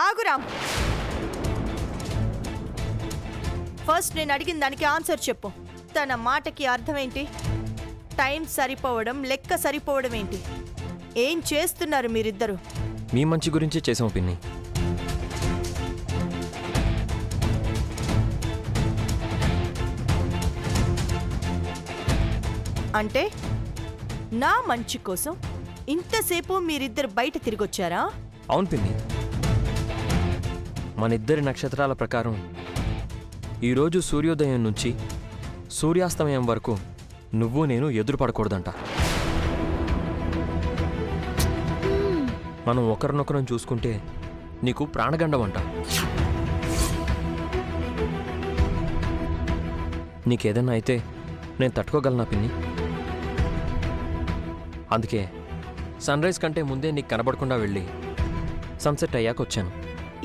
ఆగురామ్. First నేను అడిగిన దానికి ఆన్సర్ చెప్పు. తన మాటకి అర్థం ఏంటి? టైం సరిపోవడం, లెక్క సరిపోవడం ఏంటి? ఏం చేస్తున్నారు మీరిద్దరు? మీ మంచి గురించి చేసాం పిన్ని. అంటే నా మంచి కోసం ఇంతసేపు మీరిద్దరు బయట తిరిగొచ్చారా? అవును పిన్ని, మనిద్దరి నక్షత్రాల ప్రకారం ఈరోజు సూర్యోదయం నుంచి సూర్యాస్తమయం వరకు నువ్వు నేను ఎదురుపడకూడదంట. మనం ఒకరినొకరం చూసుకుంటే నీకు ప్రాణగండం అంట. నీకేదన్నా అయితే నేను తట్టుకోగలనా పిన్ని? అందుకే సన్ రైజ్ కంటే ముందే నీకు కనబడకుండా వెళ్ళి సన్సెట్ అయ్యాక వచ్చాను.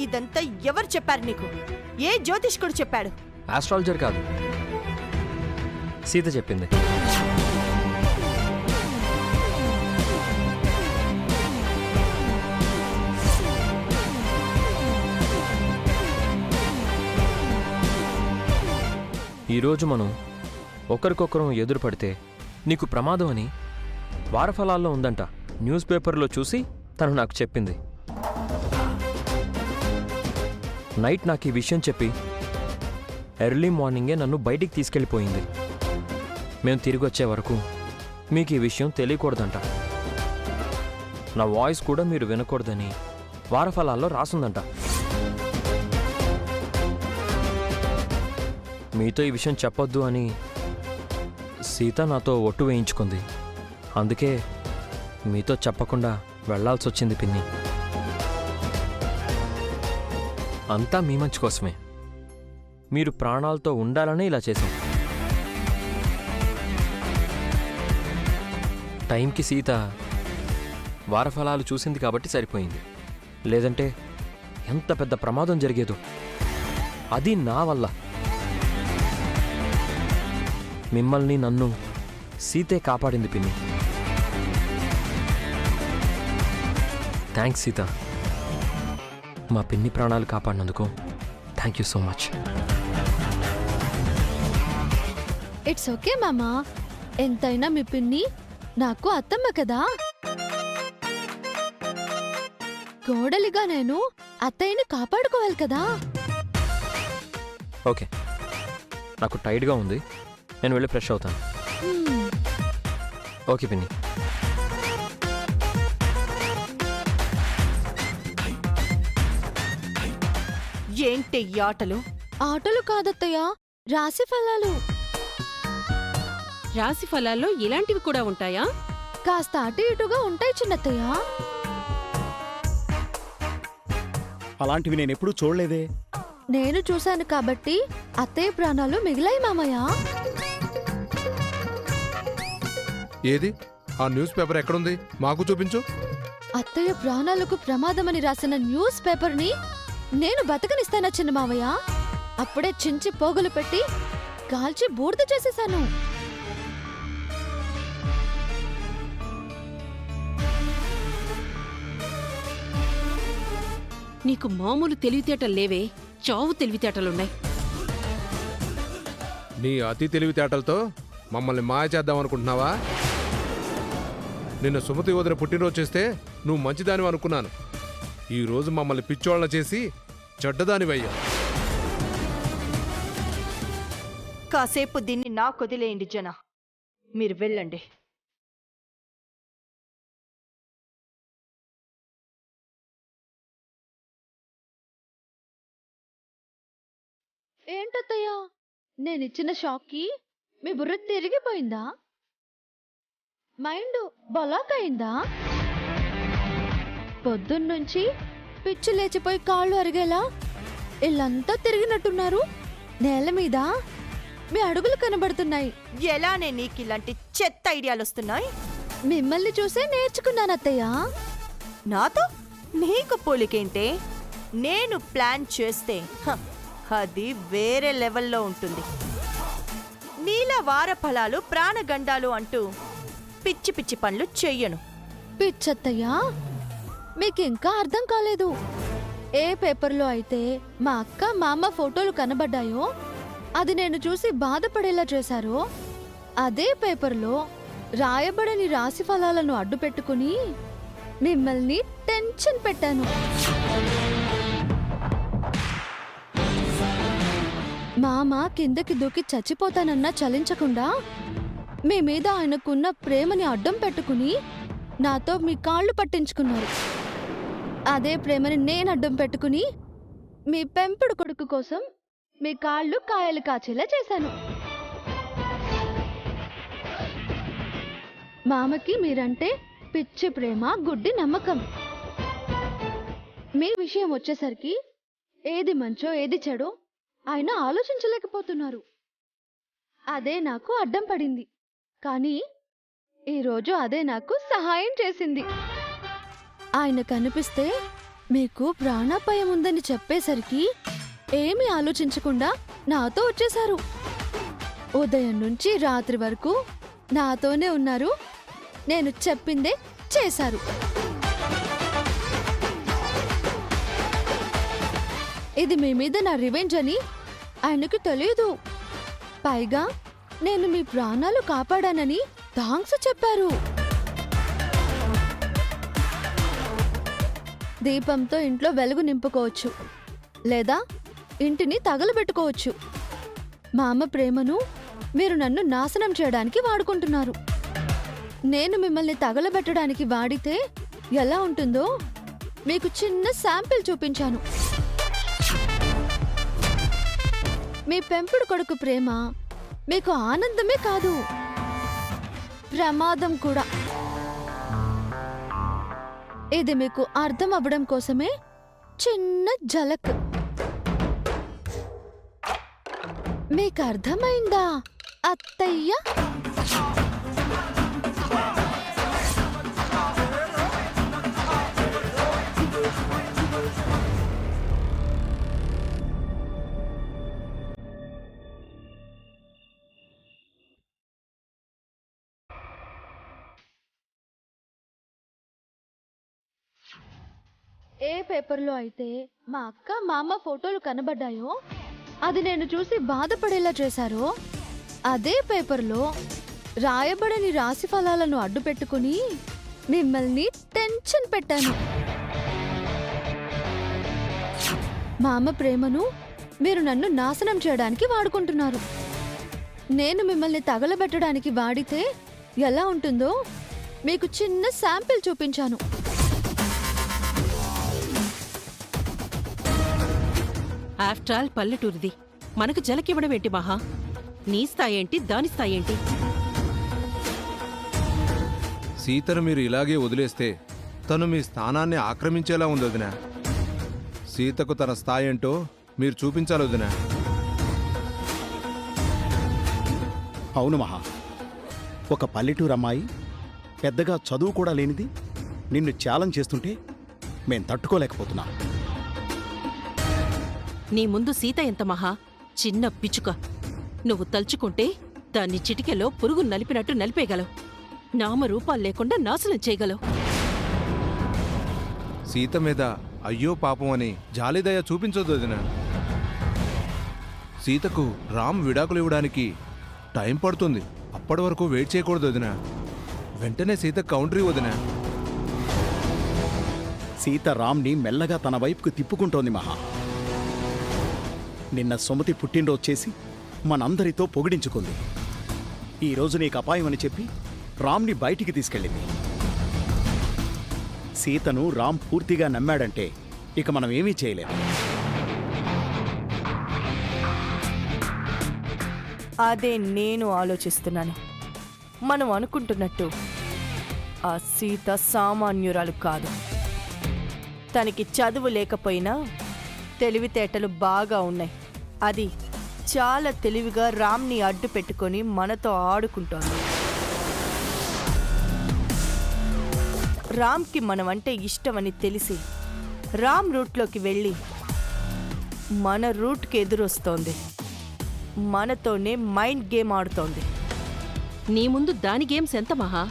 ఇదంతా ఎవరు చెప్పారు నీకు? ఏ జ్యోతిష్కుడు చెప్పాడు? ఆస్ట్రాలజర్ కాదు, సీత చెప్పింది. ఈరోజు మనం ఒకరికొకరం ఎదురు పడితే నీకు ప్రమాదం అని వారఫలాల్లో ఉందంట. న్యూస్ పేపర్లో చూసి తను నాకు చెప్పింది. నైట్ నాకు ఈ విషయం చెప్పి ఎర్లీ మార్నింగే నన్ను బయటికి తీసుకెళ్ళిపోయింది. మేము తిరిగి వచ్చే వరకు మీకు ఈ విషయం తెలియకూడదంట. నా వాయిస్ కూడా మీరు వినకూడదని వారఫలాల్లో రాసుందంట. మీతో ఈ విషయం చెప్పొద్దు అని సీత నాతో ఒట్టు వేయించుకుంది. అందుకే మీతో చెప్పకుండా వెళ్లాల్సి వచ్చింది పిన్ని. అంతా మీ మంచి కోసమే. మీరు ప్రాణాలతో ఉండాలనే ఇలా చేశాం. టైంకి సీత వారఫలాలు చూసింది కాబట్టి సరిపోయింది. లేదంటే ఎంత పెద్ద ప్రమాదం జరిగేదో. అది నా వల్ల. మిమ్మల్ని నన్ను సీతే కాపాడింది పిన్ని. థ్యాంక్స్ సీత. మా పిన్ని ప్రాణాలు కాపాడినందుకు thank you so much. It's okay మామా. ఎంతైనా మీ పిన్ని నాకు అత్తమ్మ కదా. కోడలిగా నేను అత్తయ్యని కాపాడుకోవాలి కదా. ఓకే, నాకు టైర్డ్గా ఉంది, నేను వెళ్ళి ఫ్రెష్ అవుతాను. ఓకే పిన్ని. ఏంటి ఈ ఆటలు? ఆటలు కాదత్తయ్య, రాశి ఫలాలు. రాశి ఫలాల్లో ఇలాంటివి కూడా ఉంటాయా? కాస్త అటు ఇటుగా ఉంటాయి చిన్నత్తయ్య. అలాంటివి నేనెప్పుడూ చూడలేదే. నేను చూశాను కాబట్టి అత్తయ్య ప్రాణాలు మిగిలాయి మామయ్య. ఏది ఆ న్యూస్ పేపర్ ఎక్కడుంది? మాకు చూపించు. అత్తయ్య ప్రాణాలకు ప్రమాదమని రాసిన న్యూస్ పేపర్ని నేను బతకనిస్తానా చిన్న మావయ్య? అప్పుడే చించి పోగులు పెట్టి కాల్చి బూడిద చేసేశాను. నీకు మామూలు తెలివితేటలు లేవే, చావు తెలివితేటలున్నాయి. నీ అతి తెలివితేటలతో మమ్మల్ని మాయ చేద్దామనుకుంటున్నావా? నిన్న సుమతి వదిన పుట్టినరోజు చేస్తే నువ్వు మంచిదానివి అనుకున్నాను. ఈరోజు మమ్మల్ని పిచ్చోళ్ళ చేసి చెడ్డదానివయ్యా. కాసేపు దీన్ని నాకు వదిలేయండి జన. మీరు వెళ్ళండి. ఏంటత్తయ్యా, నేనిచ్చిన షాక్కి మీ బుర్ర తిరిగిపోయిందా? మైండ్ బలాక్ అయిందా? పొద్దున్నుంచి పిచ్చి లేచిపోయి కాళ్ళు అరిగేలా ఇల్లంతా తిరిగినట్టున్నారు. నేల మీద మీ అడుగులు కనబడుతున్నాయి. ఎలానే నీకు ఇలాంటి చెత్త ఐడియాలు వస్తున్నాయి? మిమ్మల్ని చూసే నేర్చుకున్నానత్తయ్యా. నాతో నీకు పోలికేంటే? నేను ప్లాన్ చేస్తే అది వేరే లెవెల్లో ఉంటుంది. నీల వారఫలాలు ప్రాణగండాలు అంటూ పిచ్చి పిచ్చి పనులు చెయ్యను. పిచ్చత్తయ్యా, మీకింకా అర్థం కాలేదు. ఏ పేపర్లో అయితే మా అక్క మా అమ్మ ఫోటోలు కనబడ్డాయో అది నేను చూసి బాధపడేలా చేశారో అదే పేపర్లో రాయబడని రాశి ఫలాలను అడ్డు పెట్టుకుని మిమ్మల్ని టెన్షన్ పెట్టాను. మామ కిందకి దూకి చచ్చిపోతానన్నా చలించకుండా మీ మీద ఆయనకున్న ప్రేమని అడ్డం పెట్టుకుని నాతో మీ కాళ్ళు పట్టించుకున్నారు. అదే ప్రేమని నేను అడ్డం పెట్టుకుని మీ పెంపుడు కొడుకు కోసం మీ కాళ్ళు కాయలు కాచేలా చేశాను. మామకి మీరంటే పిచ్చి ప్రేమ, గుడ్డి నమ్మకం. మీ విషయం వచ్చేసరికి ఏది మంచో ఏది చెడో ఆయన ఆలోచించలేకపోతున్నారు. అదే నాకు అడ్డం పడింది. కానీ ఈరోజు అదే నాకు సహాయం చేసింది. ఆయన కనిపిస్తే మీకు ప్రాణాపాయం ఉందని చెప్పేసరికి ఏమీ ఆలోచించకుండా నాతో వచ్చేశారు. ఉదయం నుంచి రాత్రి వరకు నాతోనే ఉన్నారు. నేను చెప్పిందే చేశారు. ఇది మీ మీద నా రివెంజ్ అని ఆయనకు తెలియదు. పైగా నేను మీ ప్రాణాలు కాపాడానని థాంక్స్ చెప్పారు. దీపంతో ఇంట్లో వెలుగు నింపుకోవచ్చు, లేదా ఇంటిని తగలబెట్టుకోవచ్చు. మా అమ్మ ప్రేమను మీరు నన్ను నాశనం చేయడానికి వాడుకుంటున్నారు. నేను మిమ్మల్ని తగలబెట్టడానికి వాడితే ఎలా ఉంటుందో మీకు చిన్న శాంపిల్ చూపించాను. మీ పెంపుడు కొడుకు ప్రేమ మీకు ఆనందమే కాదు, ప్రమాదం కూడా. ఇది మీకు అర్థం అవ్వడం కోసమే చిన్న ఝలక్. మీకు అర్థమైందా అత్తయ్య? ఏ పేపర్లో అయితే మా అక్క మా అమ్మ ఫోటోలు కనబడ్డాయో అది నేను చూసి బాధపడేలా చేశారో అదే పేపర్లో రాయబడని రాశి ఫలాలను అడ్డు పెట్టుకుని మిమ్మల్ని టెన్షన్ పెట్టాను. మా అమ్మ ప్రేమను మీరు నన్ను నాశనం చేయడానికి వాడుకుంటున్నారు. నేను మిమ్మల్ని తగలబెట్టడానికి వాడితే ఎలా ఉంటుందో మీకు చిన్న శాంపిల్ చూపించాను. ఆఫ్టర్ ఆల్ పల్లెటూరిది. మనకు జలకివ్వడం ఏంటి మహా? నీ స్థాయేంటి, దాని స్థాయేంటి? సీతను మీరు ఇలాగే వదిలేస్తే తను మీ స్థానాన్ని ఆక్రమించేలా ఉంది వదినా. సీతకు తన స్థాయి ఏంటో మీరు చూపించాలి వదినా. అవును మహా, ఒక పల్లెటూరు అమ్మాయి పెద్దగా చదువు కూడా లేనిది నిన్ను ఛాలెంజ్ చేస్తుంటే మేం తట్టుకోలేకపోతున్నాం. నీ ముందు సీత ఎంత మహా? చిన్న పిచ్చుక. నువ్వు తలుచుకుంటే దాన్ని చిటికెలో పురుగు నలిపినట్టు నలిపేయగలవు. నామరూపాలు లేకుండా నాశనం చేయగలవు. సీత మీద అయ్యో పాపం అని జాలిదయ చూపించొద్దు వదినా. సీతకు రామ్ విడాకులు ఇవ్వడానికి టైం పడుతుంది. అప్పటి వరకు వెయిట్ చేయకూడదు వదినా. వెంటనే సీత కౌంటరీ వదినా. సీత రామ్ని మెల్లగా తన వైపుకు తిప్పుకుంటోంది మహా. నిన్న సుమతి పుట్టినరోజు చేసి మనందరితో పొగిడించుకుంది. ఈరోజు నీకు అపాయం అని చెప్పి రామ్ని బయటికి తీసుకెళ్ళింది. సీతను రామ్ పూర్తిగా నమ్మాడంటే ఇక మనం ఏమీ చేయలేము. అదే నేను ఆలోచిస్తున్నాను. మనం అనుకుంటున్నట్టు ఆ సీత సామాన్యురాలు కాదు. తనకి చదువు లేకపోయినా తెలివితేటలు బాగా ఉన్నాయి. అది చాలా తెలివిగా రామ్ని అడ్డు పెట్టుకొని మనతో ఆడుకుంటోంది. రామ్కి మనమంటే ఇష్టమని తెలిసి రామ్ రూట్లోకి వెళ్ళి మన రూట్కి ఎదురొస్తోంది. మనతోనే మైండ్ గేమ్ ఆడుతోంది. నీ ముందు దాని గేమ్స్ ఎంత మహా?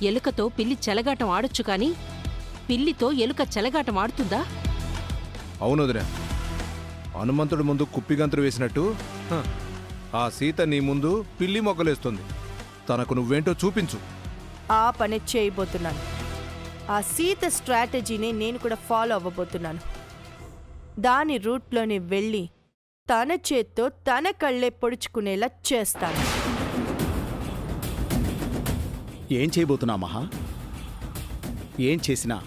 ఎలుకతో పిల్లి చెలగాటం ఆడొచ్చు కాని పిల్లితో ఎలుక చెలగాటం ఆడుతుందా? అవును వదినా, హనుమంతుడి ముందు కుప్పిగంతులు వేసినట్టు హ, ఆ సీత నీ ముందు పిల్లి మొగ్గలేస్తుంది. తనకు నువ్వేంటో చూపించు. ఆ పని చేయబోతున్నాను. ఆ సీత స్ట్రాటజీని నేను కూడా ఫాలో అవ్వబోతున్నాను. దాని రూట్లోనే వెళ్ళి తన చేత్తో తన కళ్ళే పొడుచుకునేలా చేస్తాను. ఏం చేయబోతున్నా మహా? ఏం చేసినా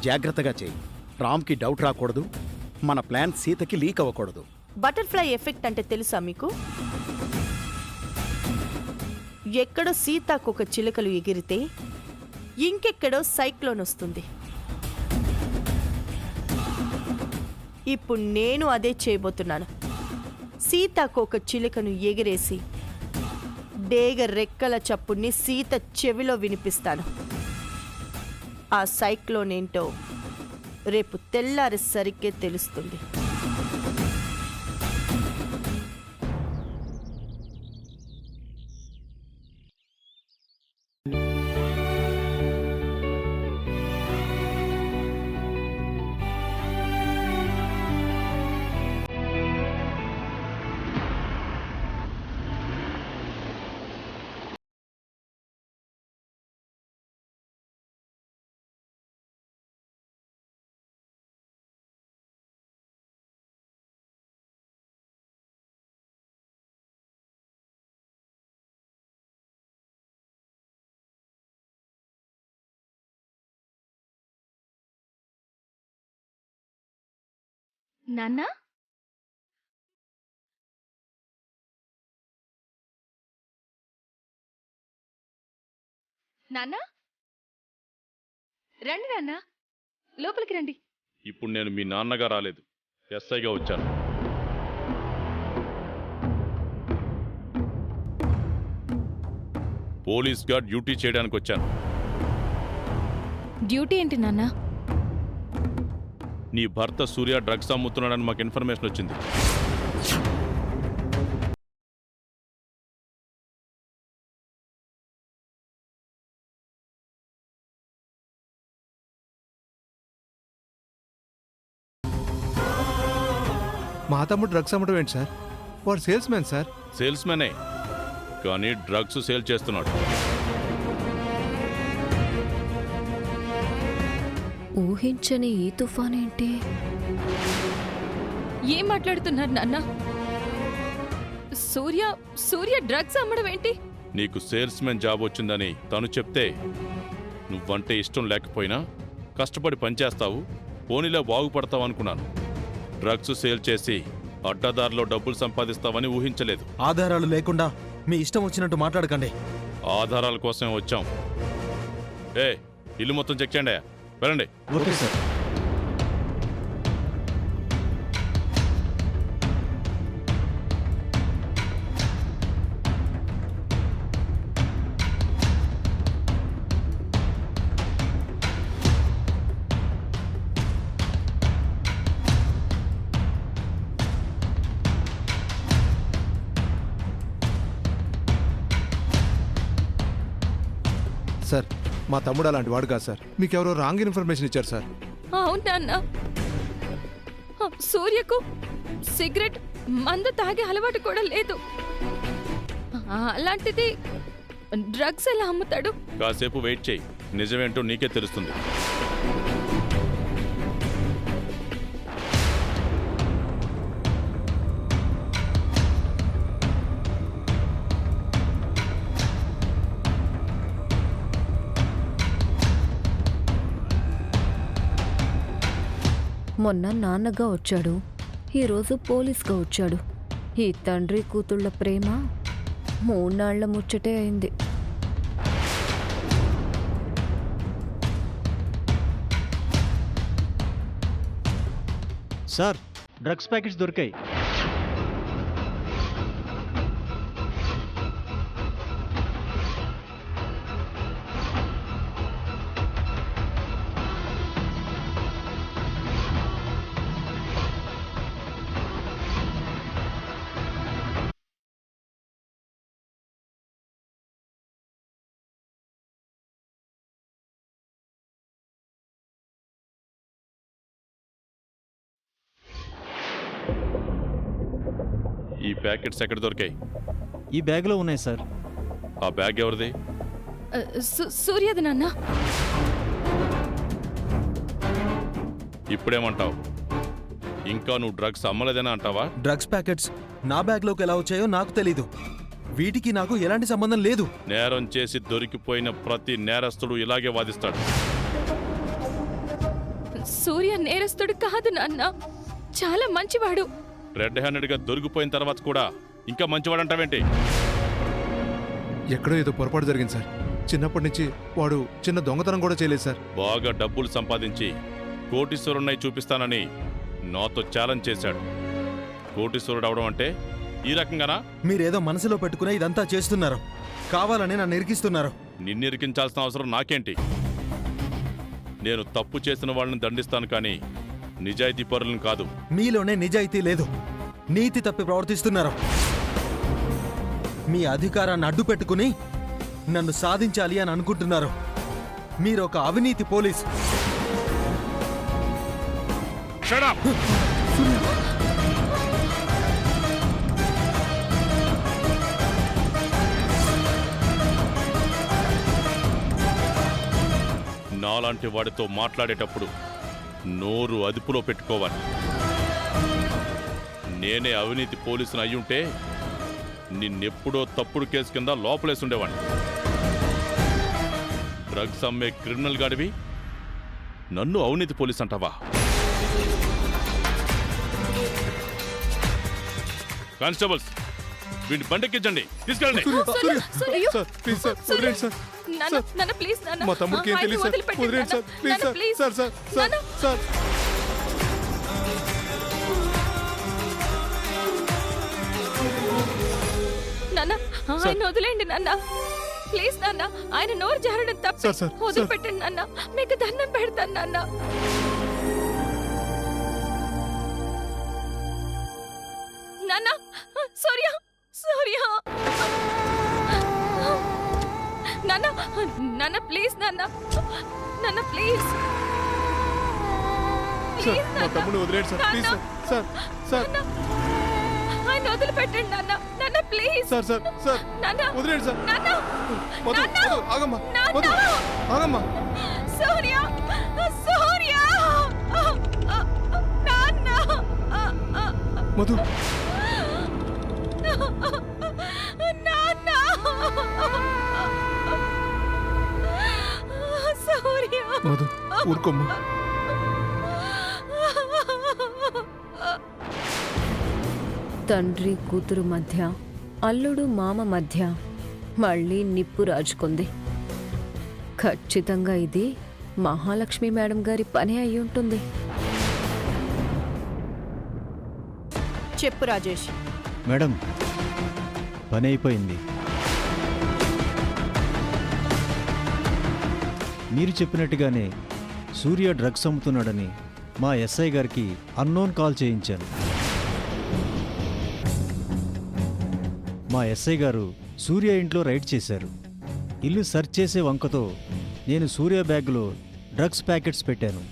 జాగ్రత్తగా చేయి. రామ్కి డౌట్ రాకూడదు, మన ప్లాన్ సీతకి లీక్ అవ్వకూడదు. బటర్ఫ్లై ఎఫెక్ట్ అంటే తెలుసా మీకు? ఎక్కడో సీతాకొక చిలుకలు ఎగిరితే ఇంకెక్కడో సైక్లోన్ వస్తుంది. ఇప్పుడు నేను అదే చేయబోతున్నాను. సీతాకొక చిలుకను ఎగిరేసి డేగ రెక్కల చప్పుడిని సీత చెవిలో వినిపిస్తాను. ఆ సైక్లోన్ ఏంటో రేపు తెల్లారేసరికే తెలుస్తుంది. నాన్న నాన్న రండి నాన్న, లోపలికి రండి. ఇప్పుడు నేను మీ నాన్నగా రాలేదు, ఎస్ఐగా వచ్చాను. పోలీస్గా డ్యూటీ చేయడానికి వచ్చాను. డ్యూటీ ఏంటి నాన్న? నీ భర్త సూర్య డ్రగ్స్ అమ్ముతున్నాడని మాకు ఇన్ఫర్మేషన్ వచ్చింది. మా తమ్ముడు డ్రగ్స్ అమ్మడం ఏంటి సార్? వాడు సేల్స్ మ్యాన్ సార్. సేల్స్మెనే, కానీ డ్రగ్స్ సేల్ చేస్తున్నాడు. ఊహించని ఈ తుఫాన్ ఏంటి? ఏం మాట్లాడుతున్నారు నాన్న? సూర్య సూర్య డ్రగ్స్ అమ్మడం ఏంటి? నీకు సేల్స్మెన్ జాబ్ వచ్చిందని తను చెప్తే నువ్వంటే ఇష్టం లేకపోయినా కష్టపడి పనిచేస్తావు, పోనీలా బాగుపడతావు అనుకున్నాను. డ్రగ్స్ సేల్ చేసి అడ్డదారిలో డబ్బులు సంపాదిస్తావని ఊహించలేదు. ఆధారాలు లేకుండా మీ ఇష్టం వచ్చినట్టు మాట్లాడకండి. ఆధారాల కోసం వచ్చాం. ఇల్లు మొత్తం చెక్ చేయండి, వెళ్ళండి. Okay sir. సార్, మా తమ్ముడు అలాంటి వాడు కాదు సార్. మీకెవరో రాంగ్ ఇన్ఫర్మేషన్ ఇచ్చారు సార్. అవును నాన్న, సూర్యకు సిగరెట్ మందు తాగే అలవాటు కూడా లేదు. అలాంటిది డ్రగ్స్ ఎలా అమ్ముతాడు? కాసేపు వెయిట్ చేయి, నిజమేంటో నీకే తెలుస్తుంది. మొన్న నాన్నగా వచ్చాడు, ఈరోజు పోలీస్గా వచ్చాడు. ఈ తండ్రి కూతుళ్ళ ప్రేమ 3 నాళ్ల ముచ్చటే అయింది. సార్, డ్రగ్స్ ప్యాకెట్స్ దొరికాయి. ఈ ప్యాకెట్స్ ఎక్కడ దొరికాయి? ఈ బ్యాగ్లో ఉన్నాయి సార్. ఆ బ్యాగ్ ఎవరిది? సూర్యది నాన్న. ఇప్పుడేమంటావు? ఇంకా నువ్వు డ్రగ్స్ అమ్మలేదేనా అంటావా? డ్రగ్స్ ప్యాకెట్స్ నా బ్యాగ్లోకి ఎలా వచ్చాయో నాకు తెలీదు. వీటికి నాకు ఎలాంటి సంబంధం లేదు. నేరం చేసి దొరికిపోయిన ప్రతి నేరస్తుడు ఇలాగే వాదిస్తాడు. సూర్య నేరస్తుడు కాదు నాన్న, చాలా మంచివాడు. రెడ్ హ్యాండెడ్గా దొరికిపోయిన తర్వాత కూడా ఇంకా మంచివాడంటావేంటి? ఎక్కడో ఏదో పొరపాటు జరిగింది సార్. చిన్నప్పటి నుంచి వాడు చిన్న దొంగతనం కూడా చేయలేదు సార్. బాగా డబ్బులు సంపాదించి కోటీశ్వరుణ్ణి చూపిస్తానని నాతో ఛాలెంజ్ చేశాడు. కోటీశ్వరుడు అవడం అంటే ఈ రకంగానా? మీరేదో మనసులో పెట్టుకునే ఇదంతా చేస్తున్నారు. కావాలని నన్ను ఇరికిస్తున్నారు. నిన్నిరికించాల్సిన అవసరం నాకేంటి? నేను తప్పు చేసిన వాళ్ళని దండిస్తాను కానీ నిజాయితీ పరులను కాదు. మీలోనే నిజాయితీ లేదు. నీతి తప్పి ప్రవర్తిస్తున్నారు. మీ అధికారాన్ని అడ్డు పెట్టుకుని నన్ను సాధించాలి అని అనుకుంటున్నారు. మీరొక అవినీతి పోలీస్. Shut up! నాలాంటి వాడితో మాట్లాడేటప్పుడు నోరు అదుపులో పెట్టుకోవాలి. నేనే అవినీతి పోలీసుని అయ్యుంటే నిన్నెప్పుడో తప్పుడు కేసు కింద లోపలేసుండేవాడిని. డ్రగ్స్ అమ్మే క్రిమినల్ గాడివి నన్ను అవినీతి పోలీస్ అంటావా? కానిస్టేబుల్స్, వీడిని బండెక్కించండి, తీసుకెళ్ళండి. సార్ ప్లీజ్ సార్, వదిలేండి సార్. నాన్న ప్లీజ్ నాన్న, మా తమ్ముడికి ఏం తెలియదు సార్. వదిలేండి sir, please sir. Sir sir sir sir నాన్న, ఆయన వదిలేండి నాన్న, ప్లీజ్ నాన్న. ఆయన నోరు జారడం తప్ప. సార్, సార్, వదిలిపెట్టండి నాన్న, మీకు దండం పెడతాను నాన్న. నాన్న, సూర్య సూర్య నాన్న, నాన్న ప్లీజ్ నాన్న, నాన్న ప్లీజ్ సార్, మా తమ్ముడిని వదిలేండి sir, please sir. Sir sir ఆయన వదిలిపెట్టండి నాన్న, నాన్న ప్లీజ్. సార్ సార్ సార్ నాన్న వదిలేండి సార్. నాన్న, వద్దు, నాన్న, వద్దు, ఆగమ్మా, నాన్న. వద్దు, ఆగమ్మా. సూర్య సూర్య నాన్న, మధు, నాన్న, సూర్య. మధు ఊరుకోమ్మా. తండ్రి కూతురు మధ్య, అల్లుడు మామ మధ్య మళ్ళీ నిప్పు రాజుకుంది. ఖచ్చితంగా ఇది మహాలక్ష్మి మేడం గారి పని అయి ఉంటుంది. చెప్పు రాజేష్. మేడం, పని అయిపోయింది. మీరు చెప్పినట్టుగానే సూర్య డ్రగ్స్ అమ్ముతున్నాడని మా ఎస్ఐ గారికి అన్నోన్ కాల్ చేయించాను. మా ఎస్ఐ గారు సూర్య ఇంట్లో రైడ్ చేశారు. ఇల్లు సెర్చ్ చేసే వంకతో నేను సూర్య బ్యాగ్లో డ్రగ్స్ ప్యాకెట్స్ పెట్టాను.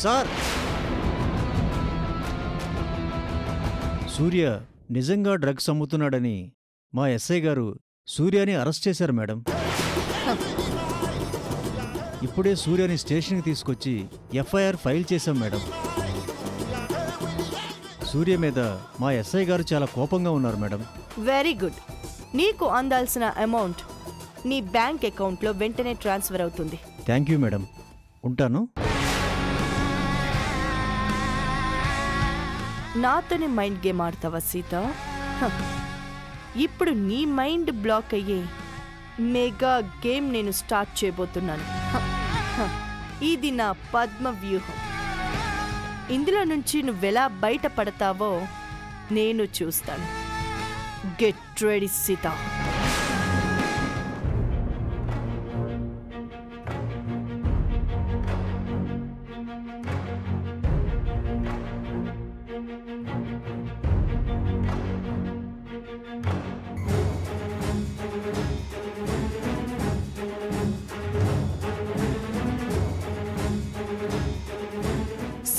సార్, సూర్య నిజంగా డ్రగ్స్ అమ్ముతున్నాడని మా ఎస్ఐ గారు సూర్యని అరెస్ట్ చేశారు మేడం. ఇప్పుడే సూర్యని స్టేషన్కి తీసుకొచ్చి ఎఫ్ఐఆర్ ఫైల్ చేశాం మేడం. సూర్య మీద మా ఎస్ఐ గారు చాలా కోపంగా ఉన్నారు మేడం. Very good. నీకు అందాల్సిన అమౌంట్ నీ బ్యాంక్ అకౌంట్లో వెంటనే ట్రాన్స్ఫర్ అవుతుంది. Thank you madam. ఉంటాను. నాతోనే మైండ్ గేమ్ ఆడతావా సీత? హ. ఇప్పుడు నీ మైండ్ బ్లాక్ అయ్యే మెగా గేమ్ నేను స్టార్ట్ చేయబోతున్నాను. హ. హ. ఇది నా పద్మ వ్యూహం. ఇందులో నుంచి నువ్వెలా బయటపడతావో నేను చూస్తాను. Get ready Sita.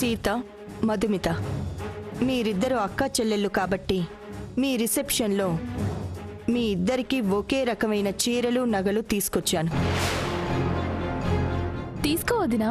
సీత, మధుమిత, మీరిద్దరు అక్కా చెల్లెళ్ళు కాబట్టి మీ రిసెప్షన్లో మీ ఇద్దరికీ ఒకే రకమైన చీరలు, నగలు తీసుకొచ్చాను. తీసుకో వదినా.